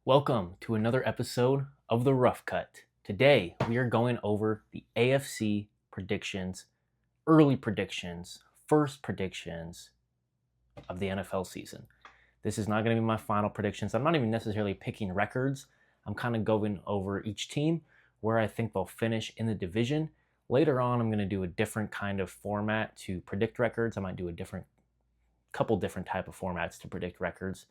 Welcome to another episode of The Rough Cut. Today, we are going over the AFC predictions, early predictions, first predictions of the NFL season. This is not going to be my final predictions. I'm not even necessarily picking records. I'm kind of going over each team, where I think they'll finish in the division. Later on, I'm going to do a different kind of format to predict records. I might do a couple different type of formats to predict records.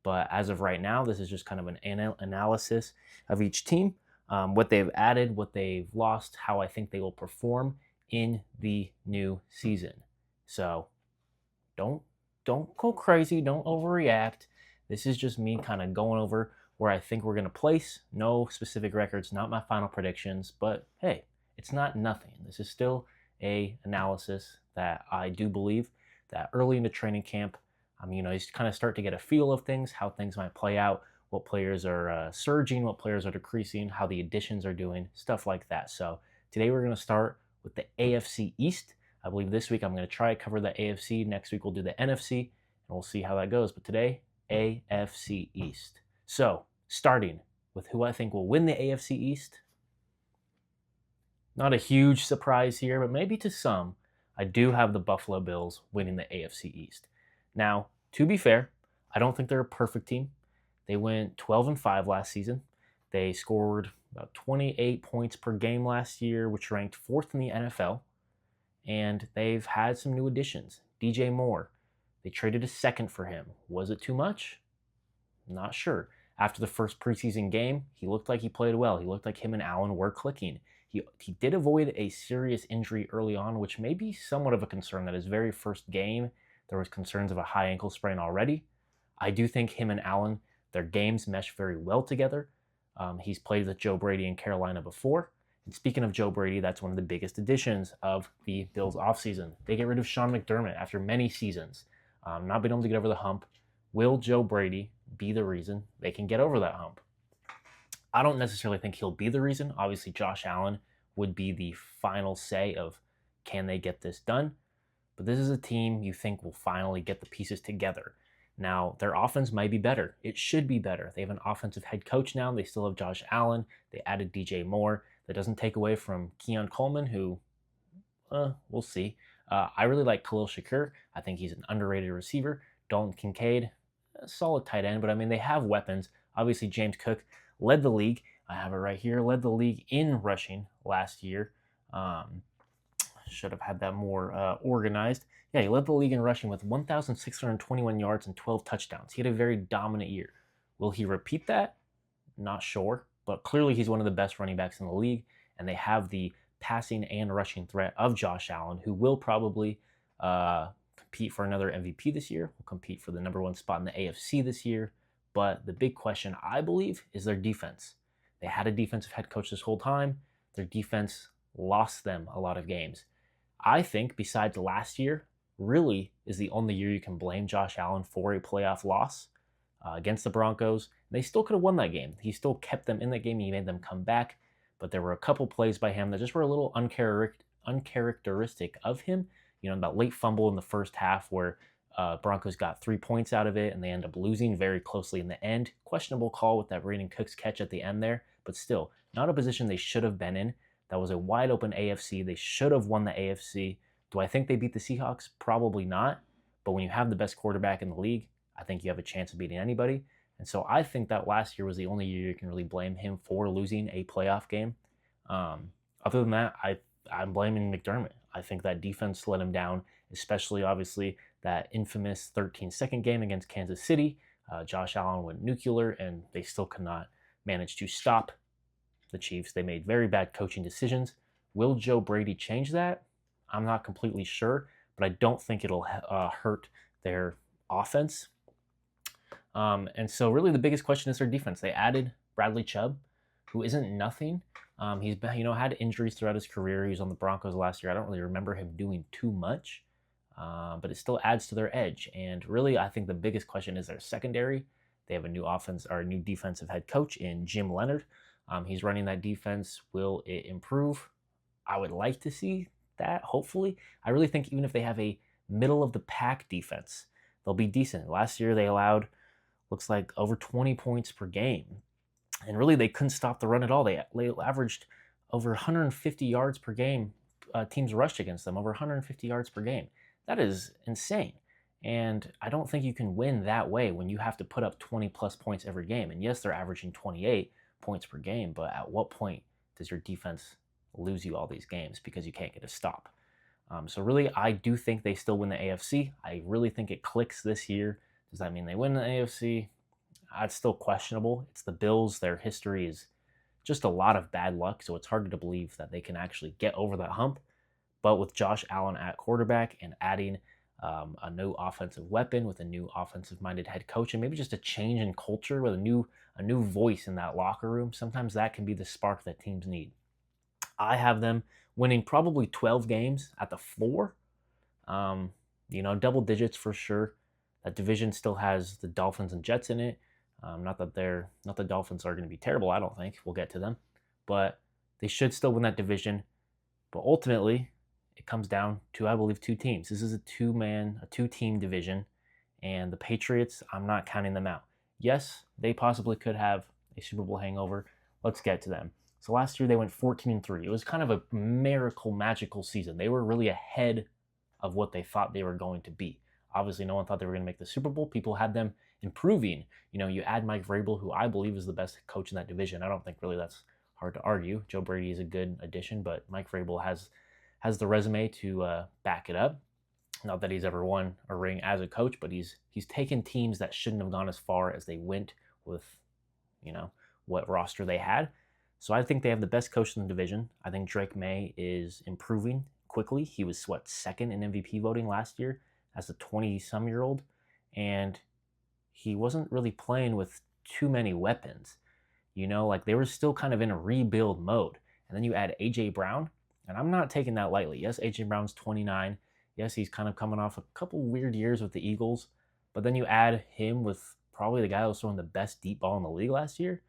But as of right now, this is just kind of an analysis of each team, what they've added, what they've lost, how I think they will perform in the new season. So don't go crazy, don't overreact. This is just me kind of going over where I think we're going to place. No specific records, not my final predictions, but hey, it's not nothing. This is still a analysis that I do believe that early into training camp, you kind of start to get a feel of things, how things might play out, what players are surging, what players are decreasing, how the additions are doing, stuff like that. So today we're going to start with the AFC East. I believe this week I'm going to try to cover the AFC. Next week we'll do the NFC, and we'll see how that goes. But today, AFC East. So starting with who I think will win the AFC East. Not a huge surprise here, but maybe to some, I do have the Buffalo Bills winning the AFC East. Now, to be fair, I don't think they're a perfect team. They went 12-5 last season. They scored about 28 points per game last year, which ranked fourth in the NFL. And they've had some new additions. DJ Moore, they traded a second for him. Was it too much? Not sure. After the first preseason game, he looked like he played well. He looked like him and Allen were clicking. He did avoid a serious injury early on, which may be somewhat of a concern. That his very first game, there was concerns of a high ankle sprain already. I do think him and Allen, their games mesh very well together. He's played with Joe Brady in Carolina before. And speaking of Joe Brady, that's one of the biggest additions of the Bills offseason. They get rid of Sean McDermott after many seasons, not being able to get over the hump. Will Joe Brady be the reason they can get over that hump? I don't necessarily think he'll be the reason. Obviously, Josh Allen would be the final say of can they get this done? But this is a team you think will finally get the pieces together. Now, their offense might be better. It should be better. They have an offensive head coach now. They still have Josh Allen. They added DJ Moore. That doesn't take away from Keon Coleman, who, we'll see. I really like Khalil Shakir. I think he's an underrated receiver. Dalton Kincaid, a solid tight end. But, I mean, they have weapons. Obviously, James Cook led the league. I have it right here. Led the league in rushing last year. Should have had that more organized. Yeah, he led the league in rushing with 1,621 yards and 12 touchdowns. He had a very dominant year. Will he repeat that? Not sure, but clearly he's one of the best running backs in the league, and they have the passing and rushing threat of Josh Allen, who will probably compete for another MVP this year, will compete for the number one spot in the AFC this year. But the big question, I believe, is their defense. They had a defensive head coach this whole time. Their defense lost them a lot of games. I think, besides last year, really is the only year you can blame Josh Allen for a playoff loss against the Broncos. They still could have won that game. He still kept them in that game. He made them come back. But there were a couple plays by him that just were a little uncharacteristic of him. You know, that late fumble in the first half where Broncos got 3 points out of it and they end up losing very closely in the end. Questionable call with that Brandon Cooks catch at the end there. But still, not a position they should have been in. That was a wide open AFC. They should have won the AFC. Do I think they beat the Seahawks? Probably not. But when you have the best quarterback in the league, I think you have a chance of beating anybody. And so I think that last year was the only year you can really blame him for losing a playoff game. Other than that, I'm blaming McDermott. I think that defense let him down, especially obviously that infamous 13-second game against Kansas City. Josh Allen went nuclear, and they still could not manage to stop the Chiefs. They made very bad coaching decisions. Will Joe Brady change that? I'm not completely sure, but I don't think it'll hurt their offense. And so really the biggest question is their defense. They added Bradley Chubb, who isn't nothing. He's been, had injuries throughout his career. He was on the Broncos last year. I don't really remember him doing too much, but it still adds to their edge. And really, I think the biggest question is their secondary. They have a new defensive head coach in Jim Leonard. He's running that defense. Will it improve? I would like to see that, hopefully. I really think even if they have a middle-of-the-pack defense, they'll be decent. Last year, they allowed looks like over 20 points per game. And really, they couldn't stop the run at all. They averaged over 150 yards per game. Teams rushed against them over 150 yards per game. That is insane. And I don't think you can win that way when you have to put up 20 plus points every game. And yes, they're averaging 28 points per game, but at what point does your defense lose you all these games because you can't get a stop? So really, I do think they still win the AFC. I really think it clicks this year. Does that mean they win the AFC? It's still questionable. It's the Bills. Their history is just a lot of bad luck, so it's hard to believe that they can actually get over that hump. But with Josh Allen at quarterback and adding a new offensive weapon with a new offensive-minded head coach and maybe just a change in culture with a new voice in that locker room, sometimes that can be the spark that teams need. I have them winning probably 12 games at the floor. Double digits for sure. That division still has the Dolphins and Jets in it. Not that the Dolphins are going to be terrible. I don't think we'll get to them, but they should still win that division. But ultimately, it comes down to, I believe, two teams. This is a two-team division, and the Patriots, I'm not counting them out. Yes, they possibly could have a Super Bowl hangover. Let's get to them. So last year they went 14-3. It was kind of a miracle, magical season. They were really ahead of what they thought they were going to be. Obviously, no one thought they were going to make the Super Bowl. People had them improving. You add Mike Vrabel, who I believe is the best coach in that division. I don't think really that's hard to argue. Joe Brady is a good addition, but Mike Vrabel has the resume to back it up. Not that he's ever won a ring as a coach, but he's taken teams that shouldn't have gone as far as they went with, what roster they had. So I think they have the best coach in the division. I think Drake May is improving quickly. He was, second in MVP voting last year as a 20-some-year-old, and he wasn't really playing with too many weapons. They were still kind of in a rebuild mode. And then you add A.J. Brown, and I'm not taking that lightly. Yes, A.J. Brown's 29. Yes, he's kind of coming off a couple weird years with the Eagles, but then you add him with probably the guy that was throwing the best deep ball in the league last year.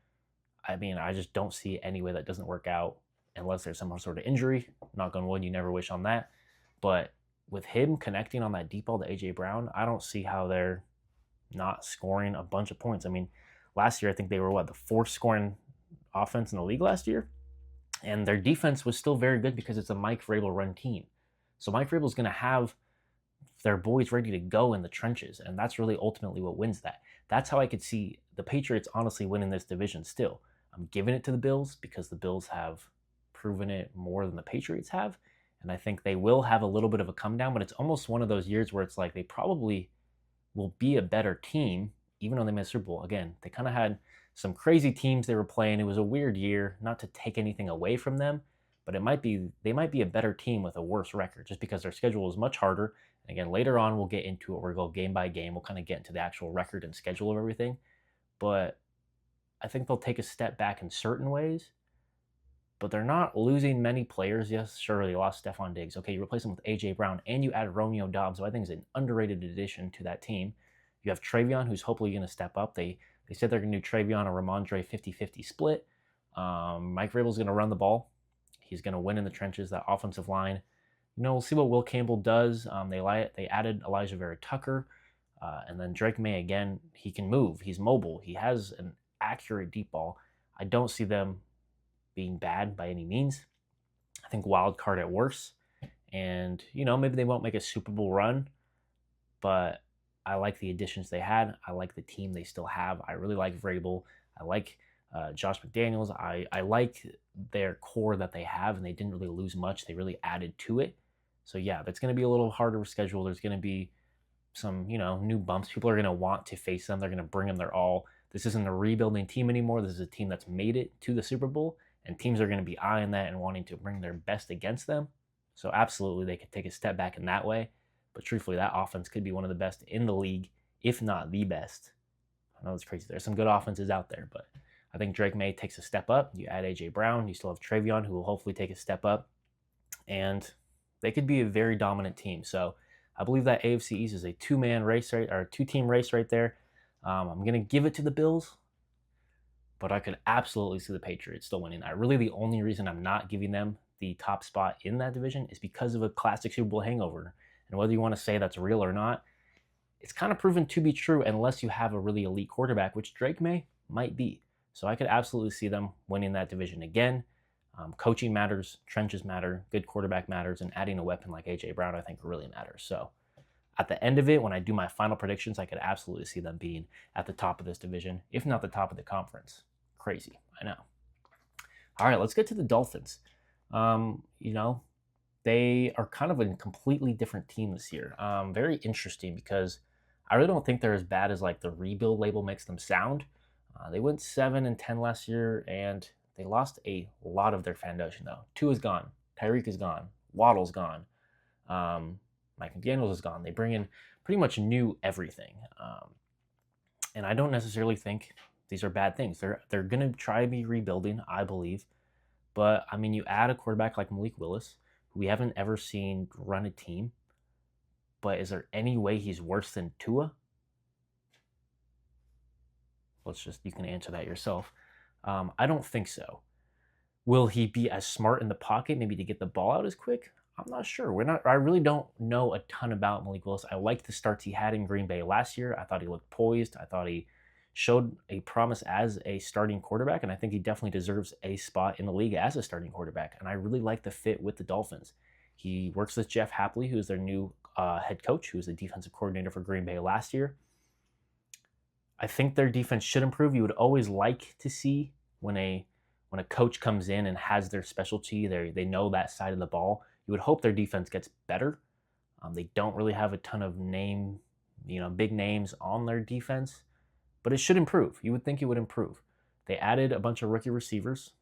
I mean, I just don't see any way that doesn't work out unless there's some sort of injury. Knock on wood, you never wish on that. But with him connecting on that deep ball to A.J. Brown, I don't see how they're not scoring a bunch of points. I mean, last year I think they were, the fourth scoring offense in the league last year? And their defense was still very good because it's a Mike Vrabel run team. So Mike Vrabel's going to have their boys ready to go in the trenches, and that's really ultimately what wins that. That's how I could see the Patriots honestly winning this division still. I'm giving it to the Bills because the Bills have proven it more than the Patriots have, and I think they will have a little bit of a come down, but it's almost one of those years where it's like they probably will be a better team, even though they missed Super Bowl. Again, they kind of had some crazy teams they were playing. It was a weird year, not to take anything away from them, but they might be a better team with a worse record just because their schedule is much harder. And again, later on, we'll get into it. We'll go game by game. We'll kind of get into the actual record and schedule of everything. But I think they'll take a step back in certain ways, but they're not losing many players. Yes, sure, they lost Stephon Diggs. Okay, you replace him with A.J. Brown, and you add Romeo Doubs, who I think is an underrated addition to that team. You have Travion, who's hopefully going to step up. They said they're going to do Travion or Ramondre 50-50 split. Mike Vrabel's going to run the ball. He's going to win in the trenches, that offensive line. We'll see what Will Campbell does. They added Elijah Vera Tucker. And then Drake May, again, he can move. He's mobile. He has an accurate deep ball. I don't see them being bad by any means. I think wild card at worst. And, maybe they won't make a Super Bowl run, but I like the additions they had. I like the team they still have. I really like Vrabel. I like Josh McDaniels. I like their core that they have, and they didn't really lose much. They really added to it. So, yeah, that's going to be a little harder schedule. There's going to be some, new bumps. People are going to want to face them. They're going to bring them their all. This isn't a rebuilding team anymore. This is a team that's made it to the Super Bowl, and teams are going to be eyeing that and wanting to bring their best against them. So, absolutely, they could take a step back in that way. But truthfully, that offense could be one of the best in the league, if not the best. I know it's crazy. There's some good offenses out there, but I think Drake May takes a step up. You add A.J. Brown. You still have Travion, who will hopefully take a step up. And they could be a very dominant team. So I believe that AFC East is a two-man race, or a two-team race right there. I'm going to give it to the Bills, but I could absolutely see the Patriots still winning that. Really, the only reason I'm not giving them the top spot in that division is because of a classic Super Bowl hangover. And whether you want to say that's real or not, it's kind of proven to be true unless you have a really elite quarterback, which Drake might be. So I could absolutely see them winning that division again. Coaching matters, trenches matter, good quarterback matters, and adding a weapon like A.J. Brown I think really matters. So at the end of it, when I do my final predictions, I could absolutely see them being at the top of this division, if not the top of the conference. Crazy, I know. All right, let's get to the Dolphins. They are kind of a completely different team this year. Very interesting because I really don't think they're as bad as like the rebuild label makes them sound. They went 7-10 last year, and they lost a lot of their foundation though. Tua is gone, Tyreek is gone, Waddle's gone, Mike McDaniels is gone. They bring in pretty much new everything, and I don't necessarily think these are bad things. They're gonna try to be rebuilding, I believe, but I mean, you add a quarterback like Malik Willis, who we haven't ever seen run a team. But is there any way he's worse than Tua? You can answer that yourself. I don't think so. Will he be as smart in the pocket, maybe to get the ball out as quick? I'm not sure. I really don't know a ton about Malik Willis. I liked the starts he had in Green Bay last year. I thought he looked poised. I thought he showed a promise as a starting quarterback, and I think he definitely deserves a spot in the league as a starting quarterback. And I really like the fit with the Dolphins. He works with Jeff Hapley, who is their new head coach, who was the defensive coordinator for Green Bay last year. I think their defense should improve. You would always like to see when a coach comes in and has their specialty, they know that side of the ball. You would hope their defense gets better. They don't really have a ton of big names on their defense, but it should improve. You would think it would improve. They added a bunch of rookie receivers.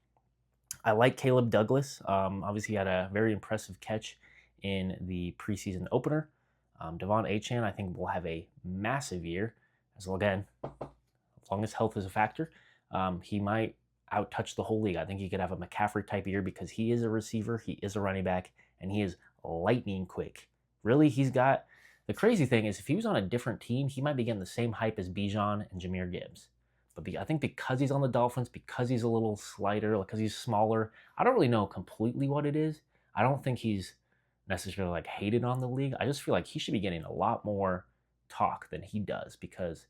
I like Caleb Douglas. Obviously, he had a very impressive catch in the preseason opener. Devon Achane, I think, will have a massive year. As long as health is a factor, he might outtouch the whole league. I think he could have a McCaffrey type year because he is a receiver, he is a running back, and he is lightning quick. Really, the crazy thing is if he was on a different team, he might be getting the same hype as Bijan and Jahmyr Gibbs. But I think because he's on the Dolphins, because he's a little slighter, because he's smaller, I don't really know completely what it is. I don't think he's necessarily like hated on the league. I just feel like he should be getting a lot more talk than he does, because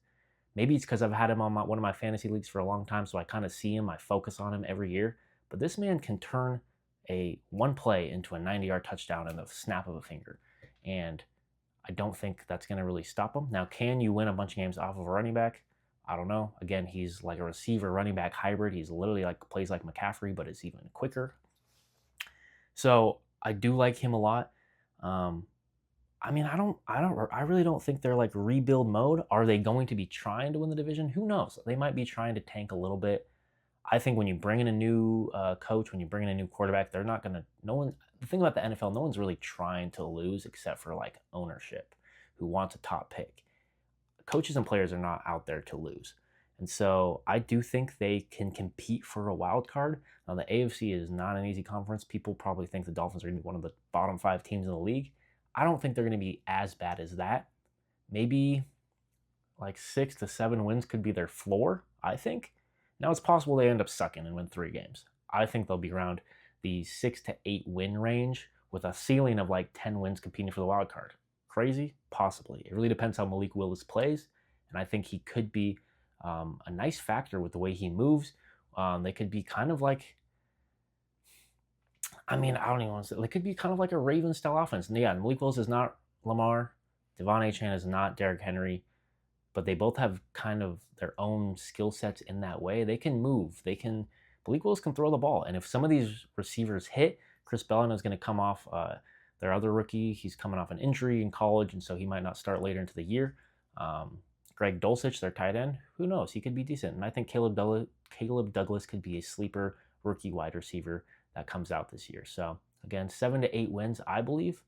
maybe it's because I've had him on one of my fantasy leagues for a long time, so I kind of see him, I focus on him every year. But this man can turn one play into a 90-yard touchdown in the snap of a finger, and I don't think that's going to really stop him. Now, can you win a bunch of games off of a running back? I don't know. Again, he's like a receiver running back hybrid. He's literally like plays like McCaffrey, but is even quicker. So I do like him a lot. I really don't think they're like rebuild mode. Are they going to be trying to win the division? Who knows? They might be trying to tank a little bit. I think when you bring in a new coach, when you bring in a new quarterback, the thing about the NFL, no one's really trying to lose except for like ownership who wants a top pick. Coaches and players are not out there to lose. And so I do think they can compete for a wild card. Now, the AFC is not an easy conference. People probably think the Dolphins are going to be one of the bottom 5 teams in the league. I don't think they're going to be as bad as that. Maybe like 6 to 7 wins could be their floor, I think. Now, it's possible they end up sucking and win 3 games. I think they'll be around the 6 to 8 win range with a ceiling of like 10 wins competing for the wild card. Crazy? Possibly. It really depends how Malik Willis plays, and I think he could be a nice factor with the way he moves. They could be kind of like, I don't even want to say, they could be kind of like a Ravens-style offense. And yeah, Malik Willis is not Lamar. Devon Achane is not Derrick Henry. But they both have kind of their own skill sets in that way. They can move. Malik Willis can throw the ball. And if some of these receivers hit, Chris Bellino is going to come off their other rookie. He's coming off an injury in college, and so he might not start later into the year. Greg Dulcich, their tight end, who knows? He could be decent. And I think Caleb Douglas could be a sleeper rookie wide receiver that comes out this year. So again, 7 to 8 wins, I believe.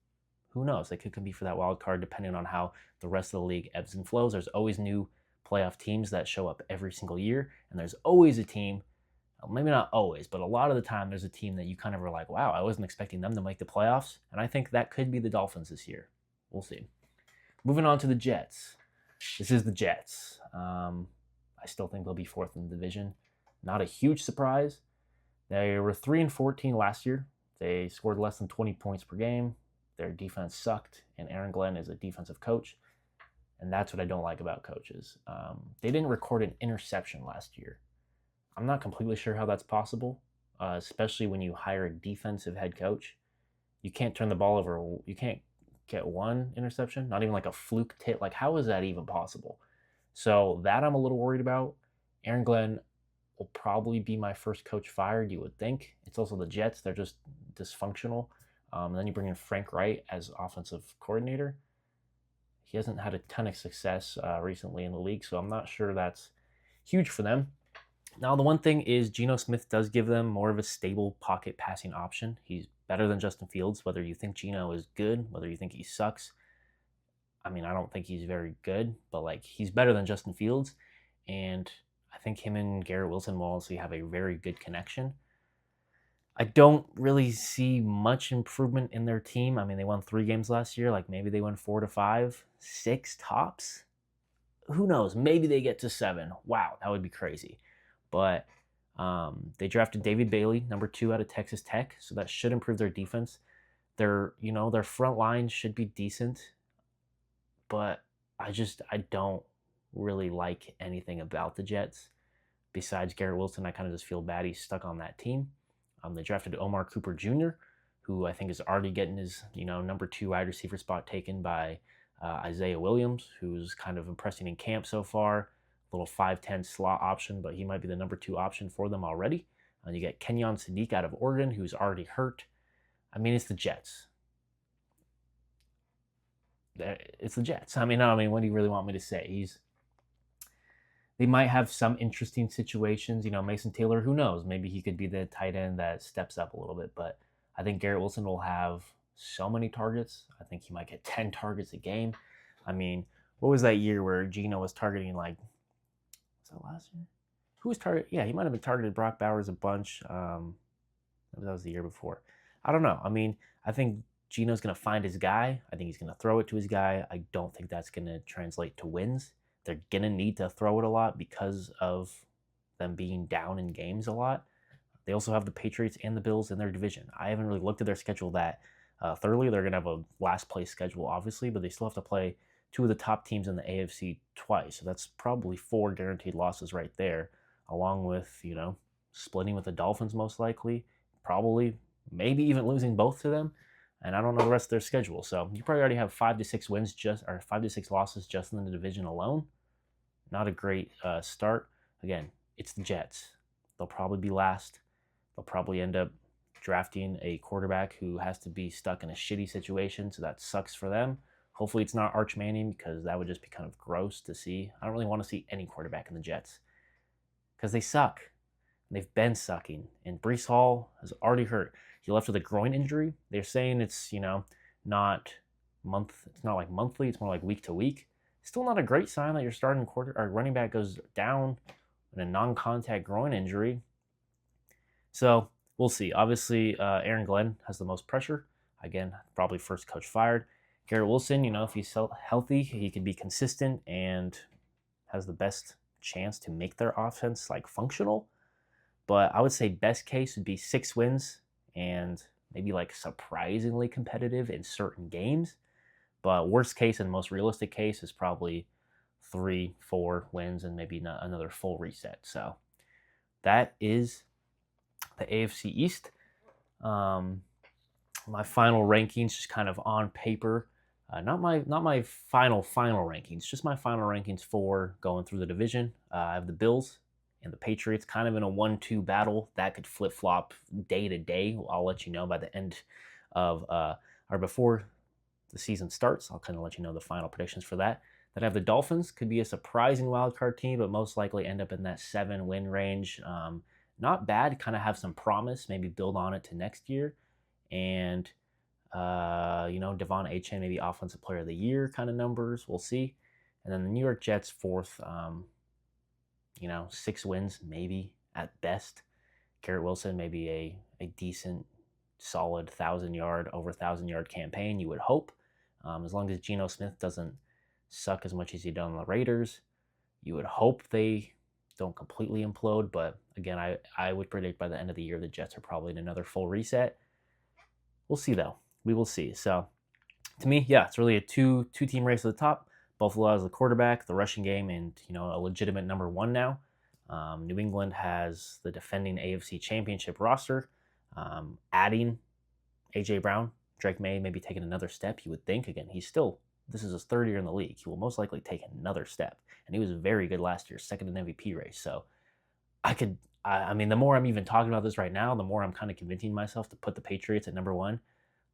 Who knows? They could compete for that wild card depending on how the rest of the league ebbs and flows. There's always new playoff teams that show up every single year, and there's always a team, maybe not always, but a lot of the time there's a team that you kind of are like, wow, I wasn't expecting them to make the playoffs, and I think that could be the Dolphins this year. We'll see. Moving on to the Jets. This is the Jets. I still think they'll be 4th in the division. Not a huge surprise. They were 3-14 last year. They scored less than 20 points per game. Their defense sucked, and Aaron Glenn is a defensive coach. And that's what I don't like about coaches. They didn't record an interception last year. I'm not completely sure how that's possible, especially when you hire a defensive head coach. You can't turn the ball over. You can't get one interception, not even like a fluke tip. Like, how is that even possible? So that I'm a little worried about. Aaron Glenn will probably be my first coach fired, you would think. It's also the Jets. They're just dysfunctional. And then you bring in Frank Wright as offensive coordinator. He hasn't had a ton of success recently in the league, so I'm not sure that's huge for them. Now, the one thing is Geno Smith does give them more of a stable pocket passing option. He's better than Justin Fields, whether you think Geno is good, whether you think he sucks. I mean, I don't think he's very good, but like he's better than Justin Fields. And I think him and Garrett Wilson will also have a very good connection. I don't really see much improvement in their team. I mean, they won 3 games last year. Like maybe they win 4 to 5, 6 tops. Who knows? Maybe they get to 7. Wow, that would be crazy. But they drafted David Bailey, number 2 out of Texas Tech, so that should improve their defense. Their front line should be decent, but I don't really like anything about the Jets. Besides Garrett Wilson, I kind of just feel bad he's stuck on that team. They drafted Omar Cooper Jr., who I think is already getting his number 2 wide receiver spot taken by Isaiah Williams, who's kind of impressing in camp so far. Little 5'10" slot option, but he might be the number 2 option for them already. You get Kenyon Sadiq out of Oregon, who's already hurt. I mean, it's the Jets. It's the Jets. I mean, what do you really want me to say? They might have some interesting situations. Mason Taylor, who knows? Maybe he could be the tight end that steps up a little bit. But I think Garrett Wilson will have so many targets. I think he might get 10 targets a game. I mean, what was that year where Geno was targeting was that last year? Who was targeted? Yeah, he might have been targeted Brock Bowers a bunch. That was the year before. I don't know. I mean, I think Geno's going to find his guy. I think he's going to throw it to his guy. I don't think that's going to translate to wins. They're going to need to throw it a lot because of them being down in games a lot. They also have the Patriots and the Bills in their division. I haven't really looked at their schedule that thoroughly. They're going to have a last place schedule, obviously, but they still have to play 2 of the top teams in the AFC twice. So that's probably 4 guaranteed losses right there, along with, splitting with the Dolphins most likely, probably, maybe even losing both to them. And I don't know the rest of their schedule. So you probably already have 5 to 6 wins or 5 to 6 losses just in the division alone. Not a great start. Again, it's the Jets. They'll probably be last. They'll probably end up drafting a quarterback who has to be stuck in a shitty situation, so that sucks for them. Hopefully it's not Arch Manning, because that would just be kind of gross to see. I don't really want to see any quarterback in the Jets because they suck. And they've been sucking. And Breece Hall has already hurt. He left with a groin injury. They're saying it's, not it's not like monthly, it's more like week to week. Still not a great sign that your starting running back goes down in a non-contact groin injury. So we'll see. Obviously, Aaron Glenn has the most pressure. Again, probably first coach fired. Garrett Wilson, if he's healthy, he can be consistent and has the best chance to make their offense functional. But I would say best case would be 6 wins and maybe surprisingly competitive in certain games. But worst case and most realistic case is probably 3, 4 wins and maybe another full reset. So that is the AFC East. My final rankings, just kind of on paper, not my final rankings, just my final rankings for going through the division. I have the Bills and the Patriots kind of in a 1-2 battle that could flip-flop day to day. I'll let you know by the end of or before the season starts. I'll kind of let you know the final predictions for that. Then I have the Dolphins, could be a surprising wildcard team, but most likely end up in that 7-win range. Not bad, kind of have some promise, maybe build on it to next year. And, Devon Achane, maybe Offensive Player of the Year kind of numbers. We'll see. And then the New York Jets, 4th, 6 wins, maybe at best. Garrett Wilson, maybe a decent, solid over 1,000-yard campaign, you would hope. As long as Geno Smith doesn't suck as much as he did on the Raiders, you would hope they don't completely implode. But again, I would predict by the end of the year the Jets are probably in another full reset. We'll see, though. We will see. So to me, yeah, it's really a two-team race at the top. Buffalo has the quarterback, the rushing game, and a legitimate number one now. New England has the defending AFC Championship roster. Adding AJ Brown, Drake May maybe taking another step. You would think again. This is his third year in the league. He will most likely take another step, and he was very good last year, second in MVP race. So I mean, the more I'm even talking about this right now, the more I'm kind of convincing myself to put the Patriots at number one.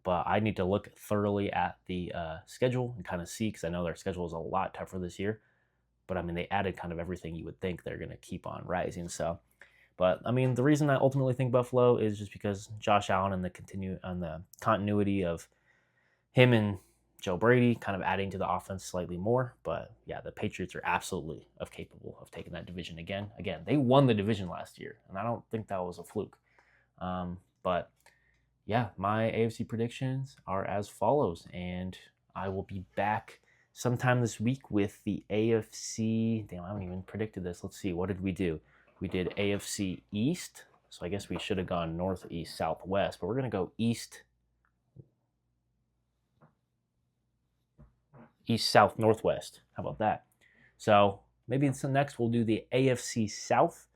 But I need to look thoroughly at the schedule and kind of see, because I know their schedule is a lot tougher this year. But I mean, they added kind of everything you would think they're going to keep on rising. So, but I mean, the reason I ultimately think Buffalo is just because Josh Allen and the continuity of him and Joe Brady kind of adding to the offense slightly more. But yeah, the Patriots are absolutely capable of taking that division again. Again, they won the division last year, and I don't think that was a fluke. But yeah, my AFC predictions are as follows, and I will be back sometime this week with the AFC. Damn, I haven't even predicted this. Let's see, what did we do? We did AFC East, so I guess we should have gone Northeast, Southwest, but we're going to go East, South, Northwest. How about that? So maybe next we'll do the AFC South,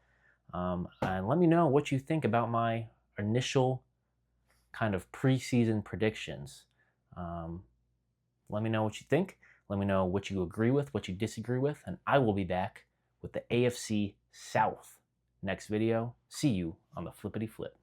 and let me know what you think about my initial kind of preseason predictions. Let me know what you think. Let me know what you agree with, what you disagree with, and I will be back with the AFC South next video. See you on the flippity flip.